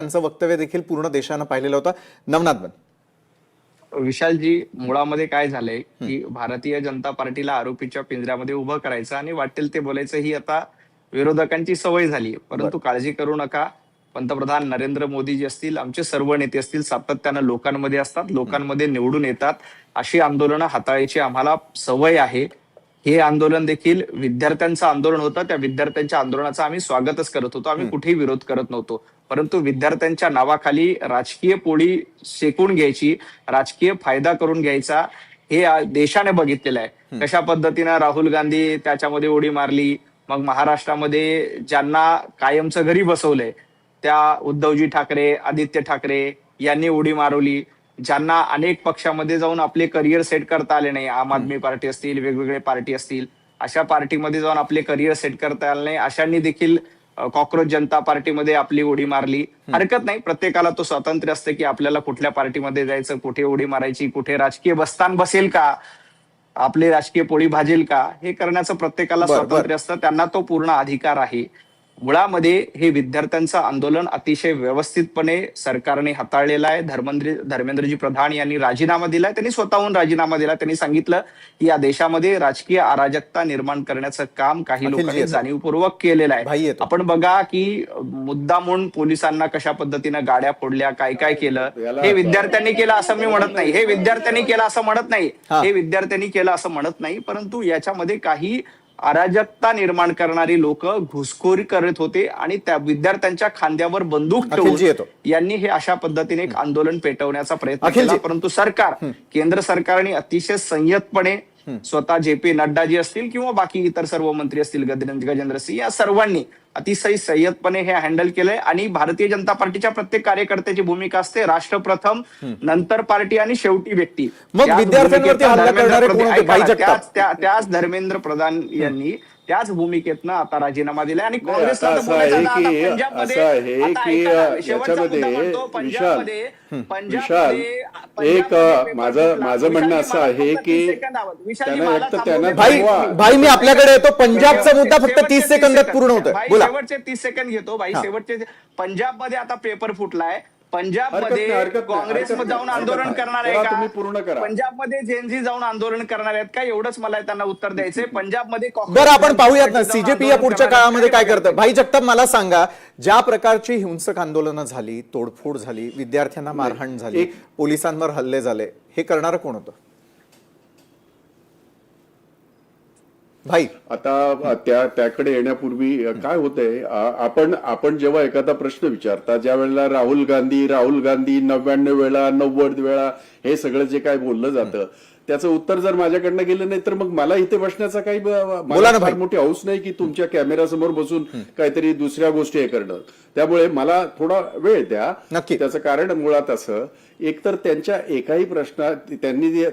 त्यांचं वक्तव्य देखील पूर्ण देशानं पाहिलेलं होतं. नवनाथ बन. विशालजी, मुळामध्ये काय झालंय की भारतीय जनता पार्टीला आरोपीच्या पिंजऱ्यामध्ये उभं करायचं आणि वाटेल ते बोलायचं ही आता विरोधकांची सवय झाली. परंतु काळजी करू नका. पंतप्रधान नरेंद्र मोदी जे असतील, आमचे सर्व नेते असतील, सातत्यानं लोकांमध्ये असतात, लोकांमध्ये निवडून येतात. अशी आंदोलनं हाताळायची आम्हाला सवय आहे. हे आंदोलन देखील विद्यार्थ्यांचं आंदोलन होतं. त्या विद्यार्थ्यांच्या आंदोलनाचं आम्ही स्वागतच करत होतो. आम्ही कुठेही विरोध करत नव्हतो. परंतु विद्यार्थ्यांच्या नावाखाली राजकीय पोळी शेकून घ्यायची, राजकीय फायदा करून घ्यायचा, हे देशाने बघितलेलं आहे. कशा पद्धतीनं राहुल गांधी त्याच्यामध्ये उडी मारली. मग महाराष्ट्रामध्ये ज्यांना कायमचं घरी बसवलंय त्या उद्धवजी ठाकरे, आदित्य ठाकरे यांनी उडी मारवली. ज्यांना अनेक पक्षामध्ये जाऊन आपले करिअर सेट करता आले नाही, आम आदमी पार्टी असतील, वेगवेगळे पार्टी असतील, अशा पार्टीमध्ये जाऊन आपले करिअर सेट करता आले नाही, अशांनी देखील कॉक्रोच जनता पार्टीमध्ये आपली उडी मारली. हरकत नाही, प्रत्येकाला तो स्वातंत्र्य असतं की आपल्याला कुठल्या पार्टीमध्ये जायचं, कुठे उडी मारायची, कुठे राजकीय बस्तान बसेल का, आपली राजकीय पोळी भाजेल का, हे करण्याचं प्रत्येकाला स्वातंत्र्य असतं. त्यांना तो पूर्ण अधिकार आहे. मुळामध्ये हे विद्यार्थ्यांचं आंदोलन अतिशय व्यवस्थितपणे सरकारने हाताळलेलं आहे. धर्मेंद्रजी प्रधान यांनी राजीनामा दिलाय. त्यांनी स्वतःहून राजीनामा दिला. त्यांनी सांगितलं की या देशामध्ये राजकीय अराजकता निर्माण करण्याचं काम काही लोकांनी जाणीवपूर्वक केलेलं आहे. आपण बघा की मुद्दामून पोलिसांना कशा पद्धतीनं गाड्या फोडल्या, काय काय केलं, हे विद्यार्थ्यांनी केलं असं मी म्हणत नाही. हे विद्यार्थ्यांनी केलं असं म्हणत नाही. हे विद्यार्थ्यांनी केलं असं म्हणत नाही. परंतु याच्यामध्ये काही अराजकता निर्माण करणारी लोक घुसखोरी करत होते आणि त्या विद्यार्थ्यांच्या खांद्यावर बंदूक ठेवून यांनी हे अशा पद्धतीने एक आंदोलन पेटवण्याचा प्रयत्न केला. परंतु केंद्र सरकारने अतिशय संयतपणे स्वतः जे.पी. नड्डा जी असतील किंवा बाकी इतर सर्व मंत्री असतील, गजेंद्र सिंह, या सर्वांनी अतिशय संयतपणे हे हँडल केलंय. आणि भारतीय जनता पार्टीच्या प्रत्येक कार्यकर्त्याची भूमिका असते राष्ट्र प्रथम, नंतर पार्टी आणि शेवटी व्यक्ती. त्याच धर्मेंद्र प्रधान यांनी त्याच भूमिकेतनं आता राजीनामा दिलाय. आणि काँग्रेसला माझं म्हणणं असं आहे की भाई मी आपल्याकडे येतो. पंजाबचा मुद्दा फक्त 30 सेकंदात पूर्ण होतोय. शेवटचे 30 सेकंद घेतो भाई. शेवटचे पंजाबमध्ये आता पेपर फुटलाय. पंजाबमध्ये काँग्रेस जाऊन आंदोलन करणार आहे का? पूर्ण करा. पंजाबमध्ये जेएनजी जाऊन आंदोलन करणार आहेत का? एवढंच मला त्यांना उत्तर द्यायचंय. पंजाबमध्ये बरं, आपण पाहूयात ना सीजेपी या पुढच्या काळामध्ये काय करतं. भाई जगताप, मला सांगा, ज्या प्रकारची हिंसक आंदोलनं झाली, तोडफोड झाली, विद्यार्थ्यांना मारहाण झाली, पोलिसांवर हल्ले झाले, हे करणारं कोण होतं भाई? आता त्याकडे येण्यापूर्वी काय होतंय, आपण जेव्हा एखादा प्रश्न विचारता, ज्या वेळेला राहुल गांधी 99 वेळा 90 वेळा हे सगळं जे काय बोललं जातं त्याचं उत्तर जर माझ्याकडनं गेलं नाही तर मग मला इथे बसण्याचा काही फार मोठी हौस नाही की तुमच्या कॅमेरासमोर बसून काहीतरी दुसऱ्या गोष्टी हे करणं. त्यामुळे मला थोडा वेळ द्या. नक्की. त्याचं कारण मुळात असं, एकतर त्यांच्या एकाही प्रश्नात त्यांनी